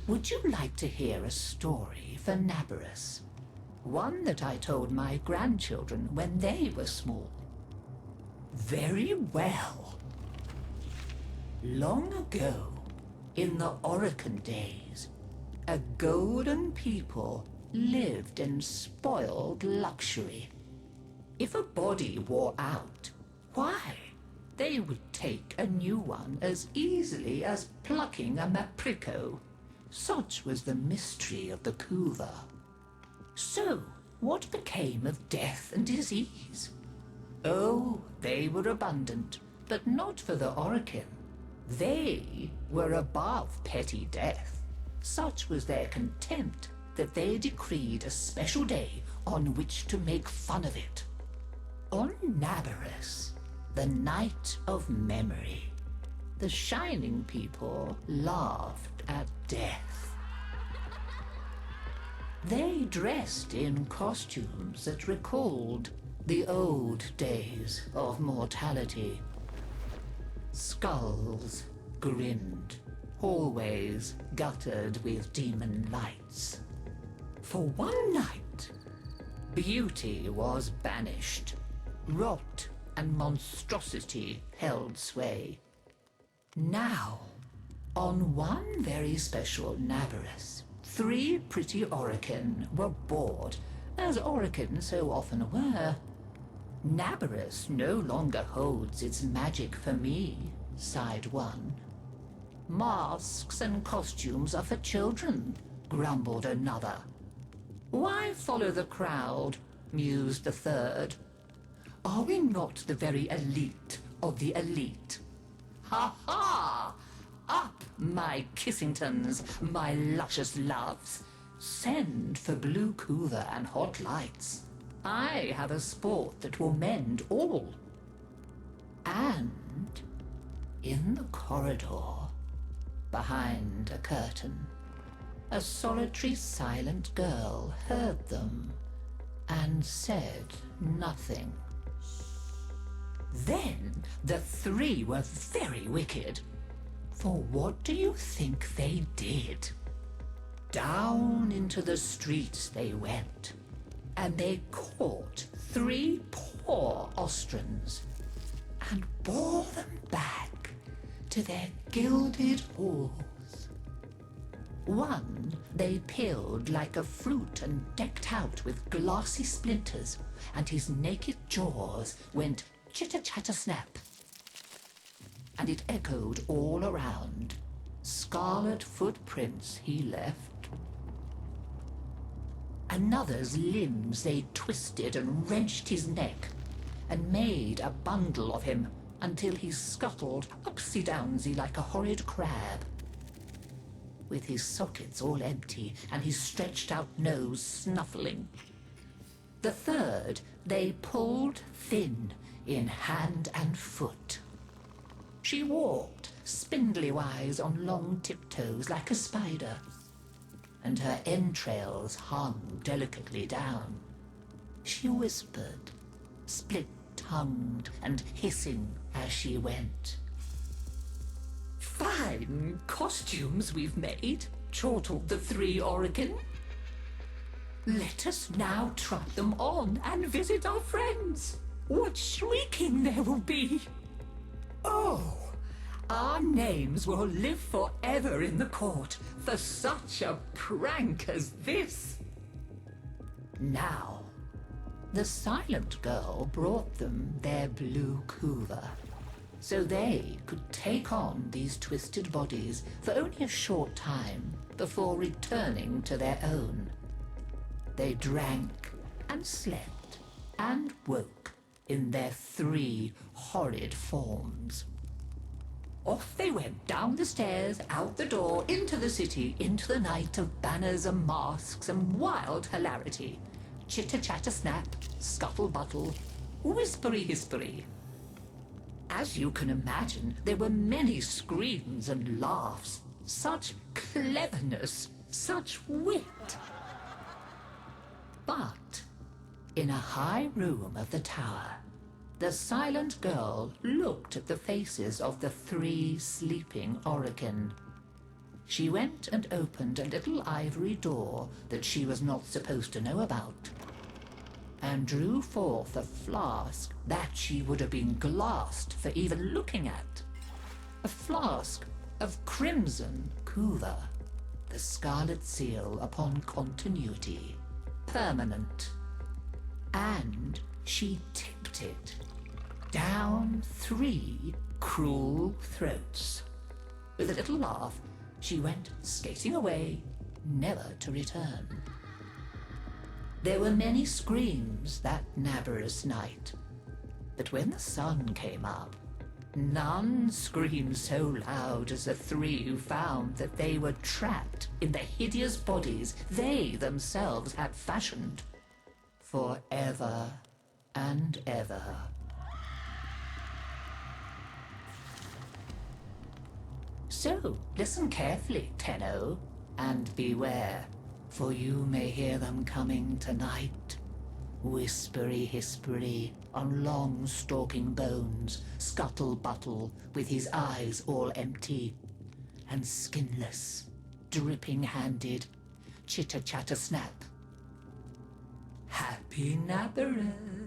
Would you like to hear a story for Naberus? One that I told my grandchildren when they were small. Very well. Long ago, in the Orokin days, a golden people lived in spoiled luxury. If a body wore out, why, they would take a new one as easily as plucking a maprico. Such was the mystery of the Kuva. So, what became of death and disease? Oh, they were abundant, but not for the Orokin. They were above petty death. Such was their contempt that they decreed a special day on which to make fun of it. On Naberus, the night of memory, the Shining People laughed at death. They dressed in costumes that recalled the old days of mortality. Skulls grinned, hallways guttered with demon lights. For one night, beauty was banished. Rot and monstrosity held sway. Now, on one very special Naberus, 3 pretty Orokin were bored, as Orokin so often were. Naberus no longer holds its magic for me, sighed one. Masks and costumes are for children, grumbled another. Why follow the crowd, mused the third. Are we not the very elite of the elite? Ha ha! Up, my Kissingtons, my luscious loves. Send for blue Kuva and hot lights. I have a sport that will mend all. And in the corridor, behind a curtain, a solitary silent girl heard them and said nothing. Then the 3 were very wicked. For what do you think they did? Down into the streets they went, and they caught 3 poor Ostrans and bore them back to their gilded halls. One they peeled like a fruit and decked out with glassy splinters, and his naked jaws went chitter-chatter-snap. And it echoed all around. Scarlet footprints he left. Another's limbs they twisted and wrenched his neck, and made a bundle of him until he scuttled upsy-downsy like a horrid crab, with his sockets all empty and his stretched-out nose snuffling. The third they pulled thin in hand and foot. She walked spindly-wise on long tiptoes like a spider, and her entrails hung delicately down. She whispered, split-tongued and hissing as she went. Fine costumes we've made, chortled the 3 Orokin. Let us now try them on and visit our friends. What shrieking there will be! Oh, our names will live forever in the court for such a prank as this. Now, the silent girl brought them their blue Kuva, so they could take on these twisted bodies for only a short time before returning to their own. They drank and slept and woke in their 3 horrid forms. Off they went down the stairs, out the door, into the city, into the night of banners and masks and wild hilarity. Chitter-chatter-snap, scuttle-buttle, whispery-hispery. As you can imagine, there were many screams and laughs. Such cleverness, such wit. But in a high room of the tower, the silent girl looked at the faces of the 3 sleeping Orokin. she went and opened a little ivory door that she was not supposed to know about, and drew forth a flask that she would have been glassed for even looking at. A flask of crimson kuva, the scarlet seal upon continuity, permanent. And she tipped it down 3 cruel throats. With a little laugh, she went skating away, never to return. There were many screams that Naberus night, but when the sun came up, none screamed so loud as the 3 who found that they were trapped in the hideous bodies they themselves had fashioned forever and ever. So, listen carefully, Tenno, and beware, for you may hear them coming tonight. Whispery-hispery on long stalking bones, scuttle-buttle with his eyes all empty, and skinless, dripping-handed, chitter-chatter-snap. Happy Naberus!